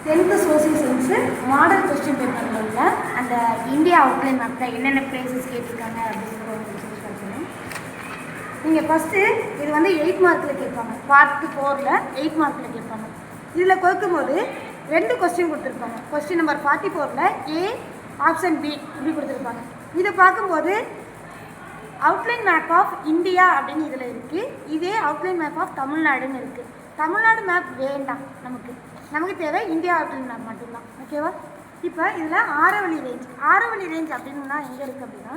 10th social science model question பேப்பரில் உள்ள அந்த இந்தியா அவுட்லைன் மேப்பில் என்னென்ன பிளேசஸ் கேட்டிருக்காங்க அப்படிங்கிற ஒரு ரிசர்ச் பார்க்கணும். நீங்கள் ஃபஸ்ட்டு இது வந்து 8 மார்க்கில் கேட்பாங்க. பார்ட் 4ல் 8 மார்க்கில் கேட்பாங்க. இதில் கொடுக்கும்போது 2 கொஸ்டின் கொடுத்துருப்பாங்க. கொஸ்டின் நம்பர் 44ல் ஏ ஆப்ஷன் பி இப்படி கொடுத்துருப்பாங்க. இதை பார்க்கும்போது அவுட்லைன் மேப் ஆஃப் இந்தியா அப்படின்னு இதில் இருக்குது. இதே அவுட்லைன் மேப் ஆஃப் தமிழ்நாடுன்னு இருக்குது. தமிழ்நாடு மேப் வேண்டாம், நமக்கு தேவை இந்தியா அவுட்லைன் மேப் மட்டும்தான். ஓகேவா? இப்போ இதில் ஆரவழி ரேஞ்ச் அப்படின்னா எங்கே இருக்குது அப்படின்னா,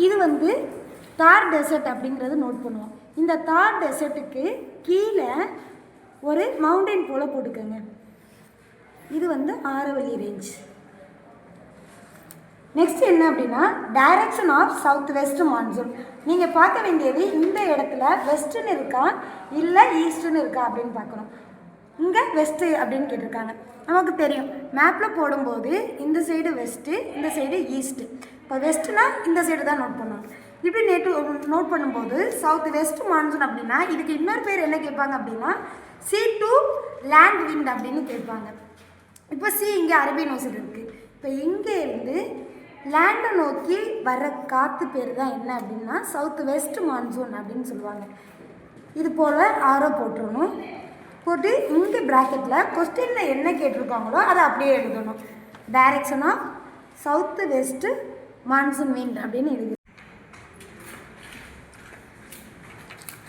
இது வந்து தார் டெசர்ட் அப்படிங்கிறது நோட் பண்ணுவோம். இந்த தார் டெசர்ட்டுக்கு கீழே ஒரு மவுண்டைன் போல் போட்டுக்கோங்க. இது வந்து ஆரவழி ரேஞ்ச். நெக்ஸ்ட் என்ன அப்படின்னா, direction of south west monsoon. நீங்கள் பார்க்க வேண்டியது இந்த இடத்துல வெஸ்ட்டுன்னு இருக்கா இல்லை ஈஸ்ட்டுன்னு இருக்கா அப்படின்னு பார்க்கணும். இங்கே வெஸ்ட்டு அப்படின்னு கேட்டிருக்காங்க. நமக்கு தெரியும் மேப்பில் போடும்போது இந்த சைடு வெஸ்ட்டு, இந்த சைடு ஈஸ்ட்டு. இப்போ வெஸ்ட்டுனா இந்த சைடு தான் நோட் பண்ணணும். இப்படி நோட் பண்ணும்போது சவுத் வெஸ்ட் மான்சூன் அப்படின்னா இதுக்கு இன்னொரு பேர் என்ன கேட்பாங்க அப்படின்னா சீ டு லேண்ட் விண்ட் அப்படின்னு கேட்பாங்க. இப்போ சி இங்கே அரேபியன் ஓஷன் இருக்குது. இப்போ இங்கே இருந்து லேண்டை நோக்கி வர காற்று பேர் தான் என்ன அப்படின்னா சவுத் வெஸ்ட் மான்சூன் அப்படின்னு சொல்லுவாங்க. இது போல் ஆரோ போட்டுருணும். போட்டு இங்கே ப்ராக்கெட்டில் கொஸ்டினில் என்ன கேட்டிருக்காங்களோ அதை அப்படியே எழுதணும். Direction of south west monsoon wind அப்படின்னு எழுதி.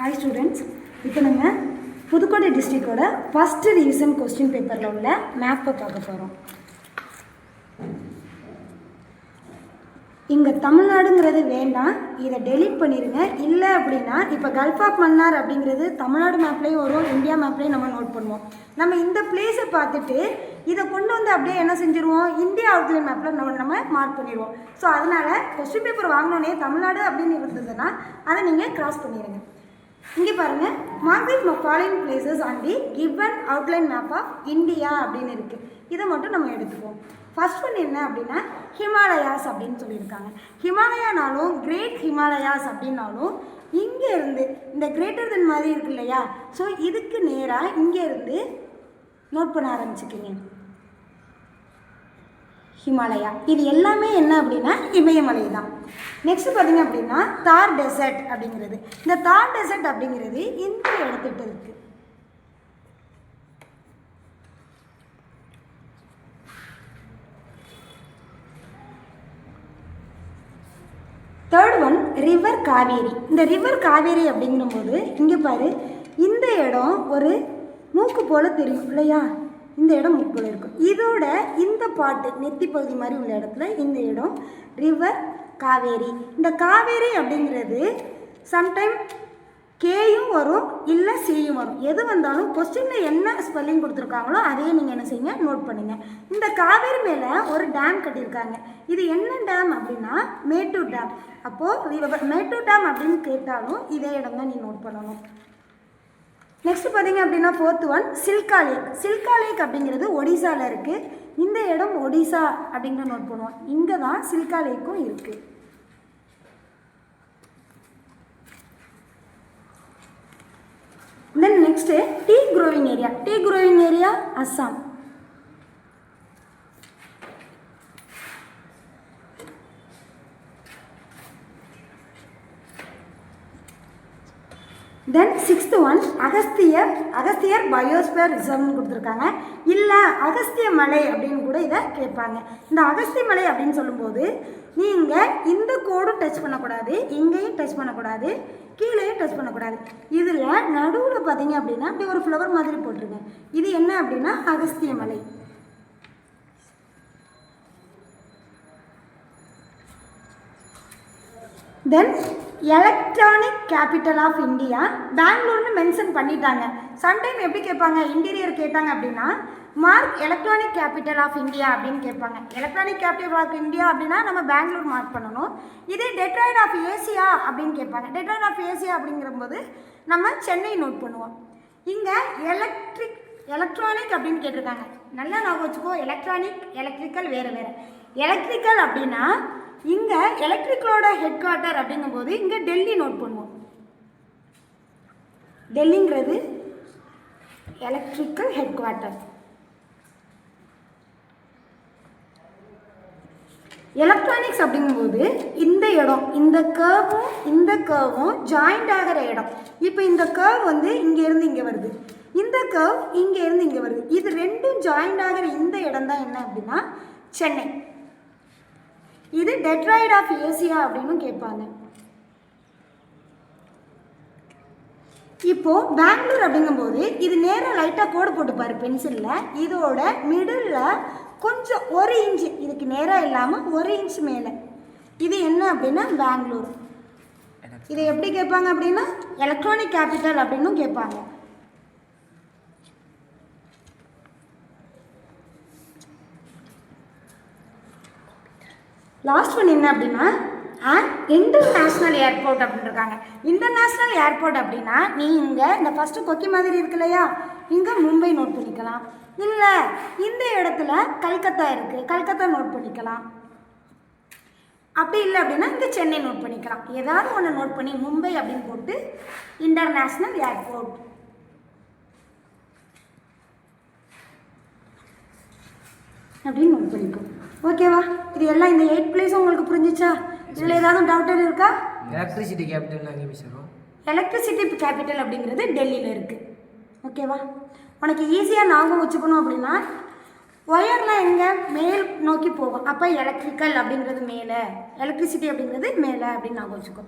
ஹாய் ஸ்டூடெண்ட்ஸ், இப்போ நம்ம புதுக்கோட்டை டிஸ்ட்ரிக்டோட ஃபஸ்ட்டு ரிவிஷன் கொஸ்டின் பேப்பரில் உள்ள மேப்பை பார்க்க போகிறோம். இங்கே தமிழ்நாடுங்கிறது வேண்டாம், இதை டெலீட் பண்ணிடுங்க. இல்லை அப்படின்னா இப்போ கல்ஃப் ஆஃப் மன்னார் அப்படிங்கிறது தமிழ்நாடு மேப்லேயும் வரும், இந்தியா மேப்லேயும் நம்ம நோட் பண்ணுவோம். நம்ம இந்த பிளேஸை பார்த்துட்டு இதை கொண்டு வந்து அப்படியே என்ன செஞ்சுருவோம், இந்தியா அவுட்லைன் மேப்பில் நம்ம மார்க் பண்ணிடுவோம். ஸோ அதனால் கொஸ்டின் பேப்பர் வாங்கினோன்னே தமிழ்நாடு அப்படின்னு இருந்ததுன்னா அதை நீங்கள் கிராஸ் பண்ணிடுங்க. இங்கே பாருங்கள், mark the following places on the given outline map of India அப்படின்னு இருக்குது. இதை மட்டும் நம்ம எடுத்துக்குவோம். ஃபர்ஸ்ட் ஒன் என்ன அப்படின்னா ஹிமாலயாஸ் அப்படின்னு சொல்லியிருக்காங்க. ஹிமாலயானாலும் கிரேட் ஹிமாலயாஸ் அப்படின்னாலும் இங்கே இருந்து இந்த கிரேட்டர் தென் மாதிரி இருக்கு இல்லையா, ஸோ இதுக்கு நேராக இங்கே இருந்து நோட் பண்ண ஆரம்பிச்சுக்கிங்க. ஹிமாலயா இது எல்லாமே என்ன அப்படின்னா இமயமலை தான். நெக்ஸ்ட் பார்த்தீங்க அப்படின்னா தார் டெசர்ட் அப்படிங்கிறது. இந்த தார் டெசர்ட் அப்படிங்கிறது இந்த இடத்துட்டு இருக்குது. Third one river Kaveri. இந்த ரிவர் காவேரி அப்படிங்கும்போது இங்கே பாரு, இந்த இடம் ஒரு மூக்கு போல் தெரியும் இல்லையா, இந்த இடம் மூக்கு போல் இருக்கும். இதோட இந்த பாட்டு நெத்தி பகுதி மாதிரி உள்ள இடத்துல இந்த இடம் ரிவர் காவேரி. இந்த காவேரி அப்படிங்கிறது சம்டைம் கேயும் வரும் இல்லை சியும் வரும். எது வந்தாலும் கொஸ்டினில் என்ன ஸ்பெல்லிங் கொடுத்துருக்காங்களோ அதையே நீங்கள் என்ன செய்யுங்க, நோட் பண்ணுங்கள். இந்த காவேரி மேலே ஒரு டேம் கட்டியிருக்காங்க. இது என்ன டேம் அப்படின்னா மேட்டூர் டேம். அப்போது மேட்டூர் டேம் அப்படின்னு கேட்டாலும் இதே இடம் தான் நீ நோட் பண்ணணும். நெக்ஸ்ட் பார்த்தீங்க அப்படின்னா ஃபோர்த் ஒன் சில்கா லேக். சில்கா லேக் அப்படிங்கிறது ஒடிசாவில் இருக்குது. இந்த இடம் ஒடிசா அப்படிங்கிற நோட் பண்ணுவோம். இங்கே தான் சில்கா லேக்கும் இருக்குது. Then next tea growing area. Tea growing area Assam. Then sixth one Agasthiyar biosphere ரிசர்வ்னு கொடுத்துருக்காங்க. இல்லை அகஸ்திய மலை அப்படின்னு கூட இதை கேட்பாங்க. இந்த அகஸ்திய மலை அப்படின்னு சொல்லும்போது நீங்கள் இந்த கோடும் டச் பண்ணக்கூடாது, இங்கேயும் டச் பண்ணக்கூடாது, கீழேயும் டச் பண்ணக்கூடாது. இதில் நடுவில் பார்த்தீங்க அப்படின்னா அப்படி ஒரு ஃப்ளவர் மாதிரி போட்டிருங்க. இது என்ன அப்படின்னா அகஸ்திய மலை. Then electronic capital of India பெங்களூர்னு மென்ஷன் பண்ணிட்டாங்க. சம்டைம் எப்படி கேட்பாங்க, இன்டீரியர் கேட்டாங்க அப்படின்னா mark electronic capital of India அப்படின்னு கேட்பாங்க. எலக்ட்ரானிக் கேபிட்டல் ஆஃப் இந்தியா அப்படின்னா நம்ம பெங்களூர் மார்க் பண்ணணும். இதே டெட்ராய்ட் ஆஃப் ஏசியா அப்படின்னு கேட்பாங்க. டெட்ராய்ட் ஆஃப் ஏசியா அப்படிங்கிறபோது நம்ம சென்னை நோட் பண்ணுவோம். இங்கே எலக்ட்ரானிக் அப்படின்னு கேட்டிருக்காங்க. நல்லா ஞாபகம் வச்சுக்கோ, எலக்ட்ரிக்கல் வேறு வேறு. எலக்ட்ரிக்கல் அப்படின்னா இங்கே எலக்ட்ரிக்கலோட ஹெட் குவார்ட்டர் அப்படிங்கும்போது இங்கே டெல்லி நோட் பண்ணுவோம். டெல்லிங்கிறது எலக்ட்ரிக்கல் ஹெட் குவார்ட்டர். எலக்ட்ரானிக்ஸ் அப்படிங்கும்போது இந்த இடம், இந்த கர்வும் ஜாயிண்ட் ஆகிற இடம். இப்போ இந்த கர்வ் வந்து இங்கேருந்து இங்கே வருது, இந்த கர்வ் இங்கேருந்து இங்கே வருது. இது ரெண்டும் ஜாயிண்ட் ஆகிற இந்த இடம் தான் என்ன அப்படின்னா சென்னை. இது டெட்ராய்ட் ஆஃப் ஏசியா அப்படின்னு கேட்பாங்க. இப்போ பெங்களூர் அப்படிங்கும்போது இது நேராக லைட்டாக கோடு போட்டுப்பாரு பென்சிலில். இதோட மிடில் கொஞ்சம் 1 இன்ச்சு, இதுக்கு நேராக இல்லாமல் 1 இன்ச்சு மேலே இது என்ன அப்படின்னா பெங்களூர். இதை எப்படி கேட்பாங்க அப்படின்னா எலக்ட்ரானிக் கேபிட்டல் அப்படின்னும் கேட்பாங்க. லாஸ்ட் ஒன் என்ன அப்படின்னா இன்டர்நேஷ்னல் ஏர்போர்ட் அப்படின்னு இருக்காங்க. இன்டர்நேஷ்னல் ஏர்போர்ட் அப்படின்னா நீங்கள் இந்த ஃபஸ்ட்டு கொக்கி மாதிரி இருக்கு இல்லையா, இங்கே மும்பை நோட் பண்ணிக்கலாம். இல்லை இந்த இடத்துல கல்கத்தா இருக்குது, கல்கத்தா நோட் பண்ணிக்கலாம். அப்படி இல்லை அப்படின்னா இந்த சென்னை நோட் பண்ணிக்கலாம். ஏதாவது ஒன்று நோட் பண்ணி மும்பை அப்படின்னு போட்டு இன்டர்நேஷ்னல் ஏர்போர்ட் அப்படின்னு நோட் பண்ணிக்கும். ஓகேவா? இது எல்லாம் இந்த 8 பிளேஸ் உங்களுக்கு புரிஞ்சிச்சா? இதில் ஏதாவது டவுட் இருக்கா? எலக்ட்ரிசிட்டி கேபிட்டல் எங்கே பேசுகிறோம்? எலக்ட்ரிசிட்டி கேபிட்டல் அப்படிங்கிறது டெல்லியில் இருக்குது. ஓகேவா? உனக்கு ஈஸியாக ஞாபகம் வச்சுக்கணும் அப்படின்னா ஒயர்லாம் எங்கே மேல் நோக்கி போகும், அப்போ எலக்ட்ரிக்கல் அப்படிங்கிறது மேலே, எலக்ட்ரிசிட்டி அப்படிங்கிறது மேலே அப்படின்னு ஞாபகம் வச்சுக்கோ.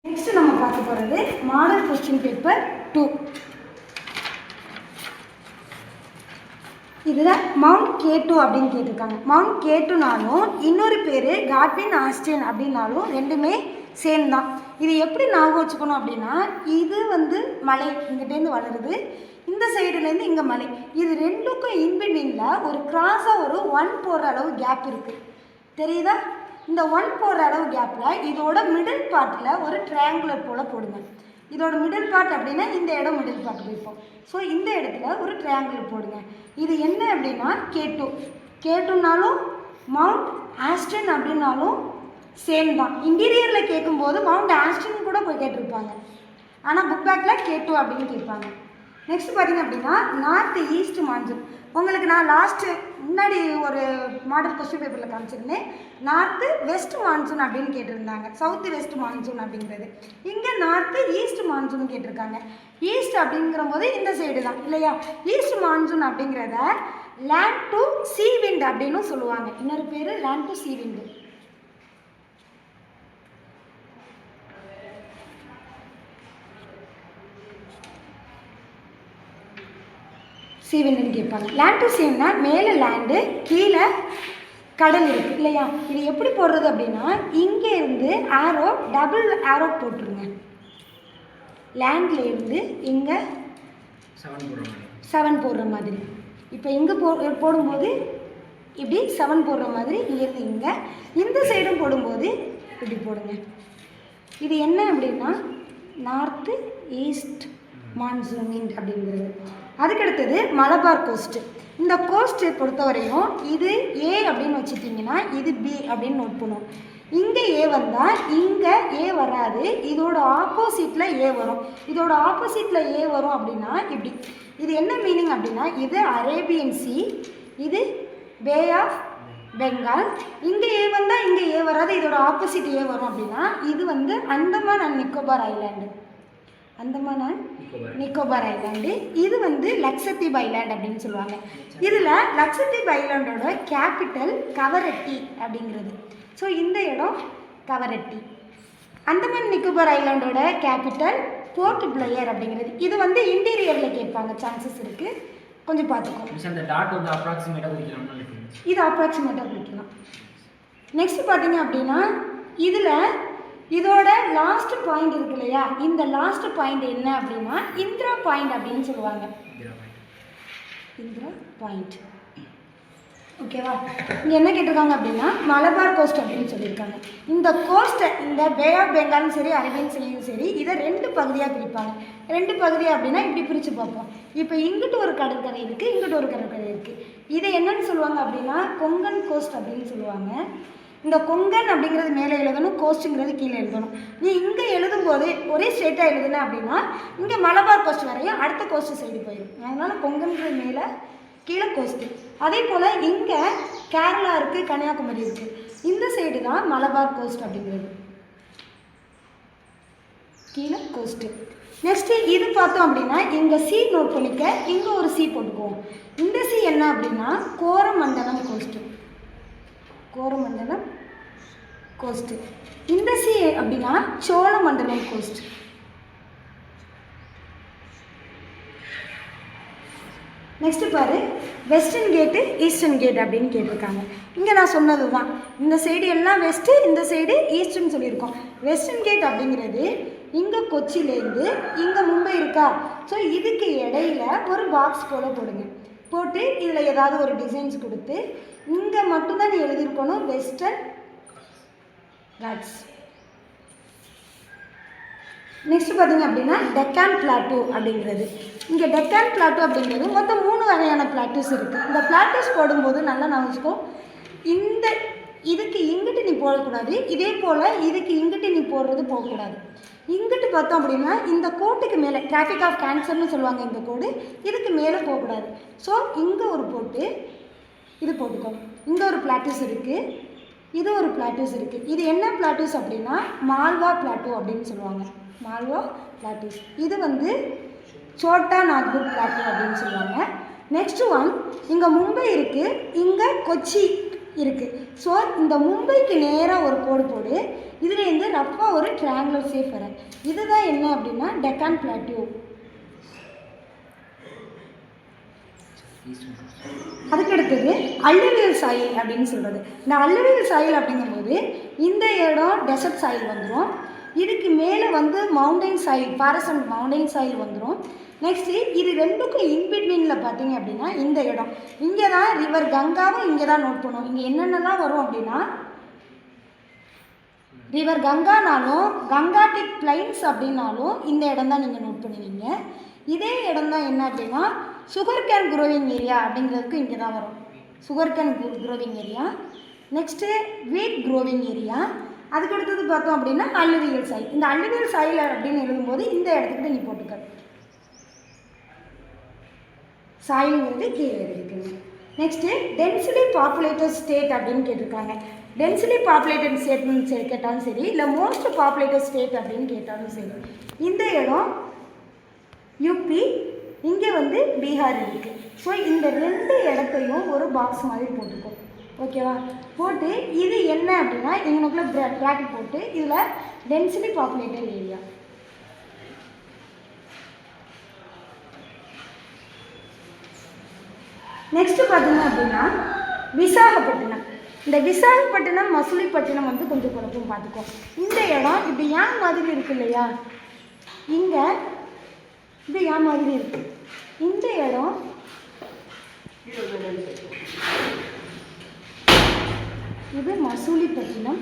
நெக்ஸ்ட் நம்ம பார்க்க போகிறது மாடல் கொஸ்டின் பேப்பர் 2. இதில் மவுண்ட் K2 அப்படின்னு கேட்டிருக்காங்க. மவுண்ட் K2நாலும் இன்னொரு பேர் காட்வின் ஆஸ்டின் அப்படின்னாலும் ரெண்டுமே சேம் தான். இது எப்படி ஞாபகம் வச்சுக்கணும் அப்படின்னா இது வந்து மலை இங்கிட்டேருந்து வளருது, இந்த சைடுலேருந்து இங்கே மலை. இது ரெண்டுக்கும் இன்பிட்வீனில் ஒரு கிராஸாக ஒரு 1 போடுற அளவு கேப் இருக்குது. தெரியுதா? இந்த 1 போடுற அளவு கேப்பில் இதோட மிடில் பார்ட்டில் ஒரு ட்ரையாங்குலர் போல் போடுங்க. இதோட மிடில் பார்ட் அப்படின்னா இந்த இடம் மிடில் பார்ட் வைப்போம். ஸோ இந்த இடத்துல ஒரு ட்ரையாங்குலர் போடுங்க. இது என்ன அப்படின்னா K2நாலும் மவுண்ட் ஆஸ்டின் அப்படின்னாலும் சேம் தான். இன்டீரியரில் கேட்கும்போது மவுண்ட் ஆஸ்டின் கூட போய் கேட்டிருப்பாங்க, ஆனால் புக் பேக்கில் K2 அப்படின்னு கேட்பாங்க. நெக்ஸ்ட் பார்த்திங்க அப்படின்னா நார்த் ஈஸ்ட் மான்சூன். உங்களுக்கு நான் முன்னாடி ஒரு மாடல் கொஸ்டின் பேப்பரில் காமிச்சிருந்தேன். நார்த்து வெஸ்ட் மான்சூன் அப்படின்னு கேட்டிருந்தாங்க, சவுத்து வெஸ்ட் மான்சூன் அப்படிங்கிறது. இங்கே நார்த்து ஈஸ்ட் மான்சூன் கேட்டிருக்காங்க. ஈஸ்ட் அப்படிங்கிற போது இந்த சைடு தான் இல்லையா? ஈஸ்ட் மான்சூன் அப்படிங்கிறத லேண்ட் டு சீ விண்ட் அப்படின்னு சொல்லுவாங்க. இன்னொரு பேர் லேண்ட் டு சீ விண்டு. சீவிண்டுன்னு கேட்பாங்க. லேண்ட் டு சீன்னா மேலே லேண்டு, கீழே கடல் இருக்குது இல்லையா? இது எப்படி போடுறது அப்படின்னா இங்கே இருந்து ஆரோ டபுள் ஆரோ போட்டுருங்க. லேண்ட்லேருந்து இங்கே 7 போடுற மாதிரி. இப்போ இங்கே போடும்போது இப்படி 7 போடுற மாதிரி இங்கேருந்து இங்கே, இந்த சைடும் போடும்போது இப்படி போடுங்க. இது என்ன அப்படின்னா நார்த்து ஈஸ்ட் மான்சூன் விண்ட் அப்படிங்கிறது. அதுக்கடுத்தது மலபார் கோஸ்ட்டு. இந்த கோஸ்ட்டு பொறுத்தவரையும் இது ஏ அப்படின்னு வச்சுட்டிங்கன்னா இது பி அப்படின்னு நோட் பண்ணுவோம். இங்கே ஏ வந்தால் இங்கே ஏ வராது, இதோட ஆப்போசிட்டில் ஏ வரும். இதோட ஆப்போசிட்டில் ஏ வரும் அப்படின்னா இப்படி. இது என்ன மீனிங் அப்படின்னா இது அரேபியன் சி, இது பே ஆஃப் பெங்கால். இங்கே ஏ வந்தால் இங்கே ஏ வராது, இதோட ஆப்போசிட் ஏ வரும் அப்படின்னா இது வந்து Andaman and Nicobar island. Andaman and Nicobar island. இது வந்து லக்ஷதீப் ஐலாண்ட் அப்படின்னு சொல்லுவாங்க. இதில் லக்ஷதீப் ஐலாண்டோட கேபிட்டல் கவரட்டி அப்படிங்கிறது. ஸோ இந்த இடம் கவரட்டி. அந்தமான் நிக்கோபார் ஐலாண்டோட கேபிட்டல் போர்ட் பிளேயர் அப்படிங்கிறது. இது வந்து இன்டீரியரில் கேட்பாங்க, சான்சஸ் இருக்குது, கொஞ்சம் பார்த்துக்கோங்க. இது அப்ராக்சிமேட்டாக குறிக்கலாம். நெக்ஸ்ட் பார்த்தீங்க அப்படின்னா இதில் இதோட லாஸ்ட் பாயிண்ட் இருக்கு இல்லையா, இந்த லாஸ்ட் பாயிண்ட் என்ன அப்படின்னா இந்திரா பாயிண்ட் அப்படின்னு சொல்லுவாங்க. இந்திரா பாயிண்ட். ஓகேவா? இங்கே என்ன கேட்டிருக்காங்க அப்படின்னா மலபார் கோஸ்ட் அப்படின்னு சொல்லியிருக்காங்க. இந்த கோஸ்ட்டை இந்த பே ஆஃப் பெங்காலும் சரி அரேபியன் சீயும் சரி இதை 2 பகுதியாக பிரிப்பாங்க. 2 பகுதி அப்படின்னா இப்படி பிரித்து பார்ப்போம். இப்போ இங்கிட்டு ஒரு கடற்கரை இருக்குது, இங்கிட்டு ஒரு கடற்கரை இருக்குது. இதை என்னன்னு சொல்லுவாங்க அப்படின்னா கொங்கன் கோஸ்ட் அப்படின்னு சொல்லுவாங்க. இந்த கொங்கன் அப்படிங்கிறது மேலே எழுதணும், கோஸ்ட்டுங்கிறது கீழே எழுதணும். நீ இங்கே எழுதும்போது ஒரே ஸ்ட்ரெயிட்டாக எழுதுன அப்படின்னா இங்கே மலபார் கோஸ்ட் வரையும் அடுத்த கோஸ்ட் சைடு போயிடும். அதனால் கொங்கன்கிறது மேலே, கீழே கோஸ்ட்டு. அதே போல் இங்கே கேரளா இருக்குது, கன்னியாகுமரி இருக்குது. இந்த சைடு தான் மலபார் கோஸ்ட் அப்படிங்கிறது, கீழே கோஸ்ட்டு. நெக்ஸ்ட்டு இது பார்த்தோம் அப்படின்னா இங்கே சி நோட் பண்ணிக்க, இங்கே ஒரு சி போட்டுக்குவோம். இந்த சி என்ன அப்படின்னா கோரமண்டலம் கோஸ்ட்டு, கோரமண்டலம் கோஸ்ட்டு. இந்த சி அப்படின்னா சோழமண்டலம் கோஸ்ட். நெக்ஸ்ட்டு பாரு, வெஸ்டர்ன் கேட்டு ஈஸ்டர்ன் கேட் அப்படின்னு கேட்டிருக்காங்க. இங்கே நான் சொன்னது தான், இந்த சைடு எல்லாம் வெஸ்ட்டு, இந்த சைடு ஈஸ்டர்ன் சொல்லியிருக்கோம். வெஸ்டர்ன் கேட் அப்படிங்கிறது இங்கே கொச்சியிலேருந்து இங்கே மும்பை இருக்கா, ஸோ இதுக்கு இடையில ஒரு பாக்ஸ் போல் போடுங்க. போட்டு இதில் ஏதாவது ஒரு டிசைன்ஸ் கொடுத்து இங்கே மட்டும்தான் நீ எழுதியிருக்கணும் வெஸ்டர்ன் காட்ஸ். நெக்ஸ்ட் பார்த்தீங்க அப்படின்னா டெக்கான் பிளாட்டூ அப்படிங்கிறது. இங்கே டெக்கான் பிளாட்டூ அப்படிங்கிறது மொத்தம் 3 வகையான பிளாட்டூஸ் இருக்குது. இந்த பிளாட்டூஸ் போடும்போது நல்லா நான் வச்சுக்கோ, இந்த இதுக்கு இங்கிட்டு நீ போடக்கூடாது, இதே போல் இதுக்கு இங்கிட்டு நீ போடுறது போகக்கூடாது. இங்கிட்டு பார்த்தோம் அப்படின்னா இந்த கோட்டுக்கு மேலே டிராஃபிக் ஆஃப் கேன்சர்னு சொல்லுவாங்க, இந்த கோடு இதுக்கு மேலே போகக்கூடாது. ஸோ இங்கே ஒரு போட்டு இது போட்டுக்கோ. இங்கே ஒரு பிளாட்டூஸ் இருக்குது, இது ஒரு பிளாட்டூஸ் இருக்குது. இது என்ன பிளாட்டூஸ் அப்படின்னா மால்வா பிளாட்டூ அப்படின்னு சொல்லுவாங்க, மால்வா பிளாட்டூஸ். இது வந்து சோட்டா நாக்பூர் பிளாட்டூ அப்படின்னு சொல்லுவாங்க. நெக்ஸ்ட்டு ஒன், இங்கே மும்பை இருக்குது, இங்கே கொச்சி இருக்குது. ஸோ இந்த மும்பைக்கு நேராக ஒரு கோடு போடு, இதுலேருந்து ரஃப்பாக ஒரு ட்ரையாங்குலர் ஷேப் வர. இதுதான் என்ன அப்படின்னா டெக்கான் பிளாட்டூ. அதுக்கடுத்தது அல்லுவியல் சாயில் அப்படின்னு சொல்கிறது. இந்த அல்லுவியல் சாயில் அப்படிங்கும்போது இந்த இடம் டெசர்ட் சாயில் வந்துடும், இதுக்கு மேலே வந்து mountain soil, forest and mountain soil வந்துடும். நெக்ஸ்ட்டு இது ரெண்டுக்கும் இன்பிட்வீனில் பார்த்தீங்க அப்படின்னா இந்த இடம், இங்கே தான் ரிவர் கங்காவும் இங்கே தான் நோட் பண்ணுவோம். இங்கே என்னென்னலாம் வரும் அப்படின்னா ரிவர் கங்கானாலும் கங்காட்டிக் பிளைன்ஸ் அப்படின்னாலும் இந்த இடம் தான் நீங்கள் நோட் பண்ணுவீங்க. இதே இடம் தான் என்ன அப்படின்னா சுகர் கேன் குரோவிங் ஏரியா அப்படிங்கிறதுக்கு இங்கே தான் வரும், sugar cane growing area. Next வீட் குரோவிங் ஏரியா. அதுக்கு அடுத்தது பார்த்தோம் அப்படின்னா அல்லுவியல் சாயில். இந்த அல்லுவியல் சாயில் அப்படின்னு எழுதும்போது இந்த இடத்துக்கு நீ போட்டுக்க, சாயில்ங்கிறது கீழே இருக்குங்க. நெக்ஸ்ட்டு டென்சிலி பாப்புலேட்டட் ஸ்டேட் அப்படின்னு கேட்டிருக்காங்க. டென்சிலி பாப்புலேட்டட் ஸ்டேட்னு கேட்டாலும் சரி, இல்லை மோஸ்ட் பாப்புலேட்டட் ஸ்டேட் அப்படின்னு கேட்டாலும் சரி, இந்த இடம் யூபி, இங்கே வந்து பீகார் இருக்குது. ஸோ இந்த 2 இடத்தையும் ஒரு பாக்ஸ் மாதிரி போட்டுக்கோ, ஓகேவா? போட்டு இது என்ன அப்படின்னா இவனுக்குள்ளே ப்ராக்கெட் போட்டு இதில் டென்சிலி பாப்புலேட்டட் ஏரியா. நெக்ஸ்ட்டு பார்த்தீங்க அப்படின்னா விசாகப்பட்டினம். இந்த விசாகப்பட்டினம் மசூலிப்பட்டினம் வந்து கொஞ்சம் குழப்பம் பார்த்துக்கோ. இந்த இடம் இப்படி ஏன் மாதிரி இருக்கு இல்லையா, இங்கே இது ஏன் மாதிரி இருக்கு, இந்த இடம் இது மசூலிப்பட்டினம்,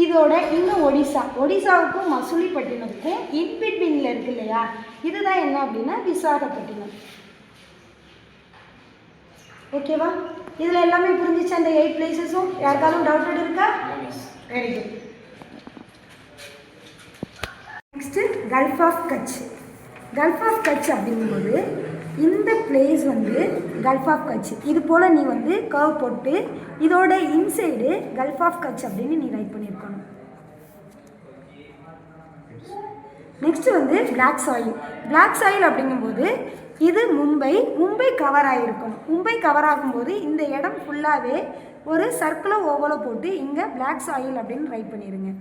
இதோட இங்கே ஒடிசா, ஒடிசாவுக்கும் மசூலிப்பட்டினத்துக்கும் இன்பிட்வீனில் இருக்கு இல்லையா, இதுதான் என்ன அப்படின்னா விசாகப்பட்டினம். ஓகேவா? இதில் எல்லாமே புரிஞ்சிச்சு அந்த 8 பிளேசஸும்? யாருக்காலும் டவுட்டட் இருக்கா? Very good. Next gulf of Kutch. Gulf of Kutch அப்படிங்கும்போது இந்த பிளேஸ் வந்து கல்ஃப் ஆஃப் கட்ச், இது போல் நீ வந்து கர்வ் போட்டு இதோட இன்சைடு கல்ஃப் ஆஃப் கட்ச் அப்படின்னு நீ ரைட் பண்ணியிருக்கணும். நெக்ஸ்ட்டு வந்து பிளாக் சாயில். பிளாக் சாயில் அப்படிங்கும்போது இது மும்பை கவர் ஆகிருக்கணும். மும்பை கவர் ஆகும்போது இந்த இடம் ஃபுல்லாகவே ஒரு சர்க்கிளோ ஓவலோ போட்டு இங்கே பிளாக் சாயில் அப்படின்னு ரைட் பண்ணிடுங்க.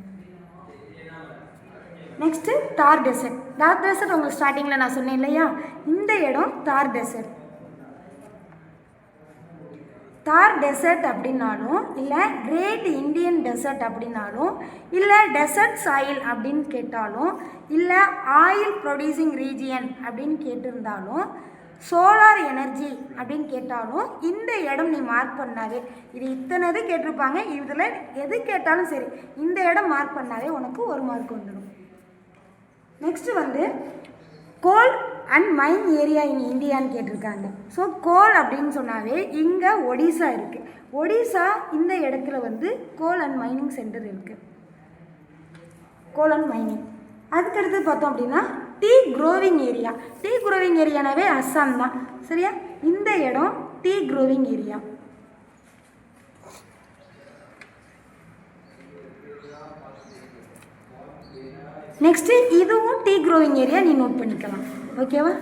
நெக்ஸ்ட்டு தார் டெசர்ட். தார் டெசர்ட் உங்களுக்கு ஸ்டார்டிங்கில் நான் சொன்னேன் இல்லையா, இந்த இடம் தார் டெசர்ட். தார் டெசர்ட் அப்படின்னாலும் இல்லை கிரேட் இண்டியன் டெசர்ட் அப்படின்னாலும் இல்லை டெசர்ட் சாயில் அப்படின்னு கேட்டாலும் இல்லை ஆயில் ப்ரொடியூசிங் ரீஜியன் அப்படின்னு கேட்டிருந்தாலும் சோலார் எனர்ஜி அப்படின்னு கேட்டாலும் இந்த இடம் நீ மார்க் பண்ணாவே, இது இத்தனை இது கேட்டிருப்பாங்க, இதில் எது கேட்டாலும் சரி இந்த இடம் மார்க் பண்ணாவே உனக்கு 1 மார்க் வந்துடும். நெக்ஸ்ட்டு வந்து கோல் அண்ட் மைன் ஏரியா இன் இந்தியான்னு கேட்டிருக்காங்க. ஸோ கோல் அப்படின்னு சொன்னாவே இங்கே ஒடிசா இருக்குது. ஒடிசா இந்த இடத்துல வந்து கோல் அண்ட் மைனிங் சென்டர் இருக்குது. Coal and mining. அதுக்கடுத்து பார்த்தோம் அப்படின்னா tea growing area. Tea growing ஏரியானாவே அஸ்ஸாம் தான். சரியா? இந்த இடம் டீ க்ரோவிங் ஏரியா. நெக்ஸ்ட்டு இதுவும் டீ க்ரோவிங் ஏரியா, நீ நோட் பண்ணிக்கலாம். ஓகேவா?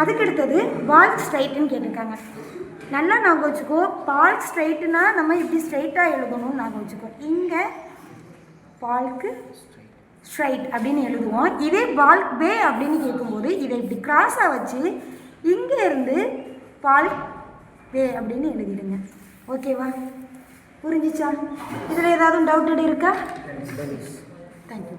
அதுக்கடுத்தது பால்க் ஸ்ட்ரைட்டுன்னு கேட்டிருக்காங்க. நல்லா ஞாபகம் வச்சுக்கோ. பால்க் ஸ்ட்ரைட்டுனா நம்ம இப்படி ஸ்ட்ரைட்டாக எழுதணும்னு ஞாபகம் வச்சுக்கோ. இங்கே பால்க்கு ஸ்ட்ரைட் அப்படின்னு எழுதுவோம். இதே பால்க் பே அப்படின்னு கேட்கும்போது இதை இப்படி கிராஸாக வச்சு இங்கே இருந்து பால்க் பே அப்படின்னு எழுதிடுங்க. ஓகேவா? புரிஞ்சிச்சா? இதில் ஏதாவது டவுட் இருக்கா? தேங்க்யூ.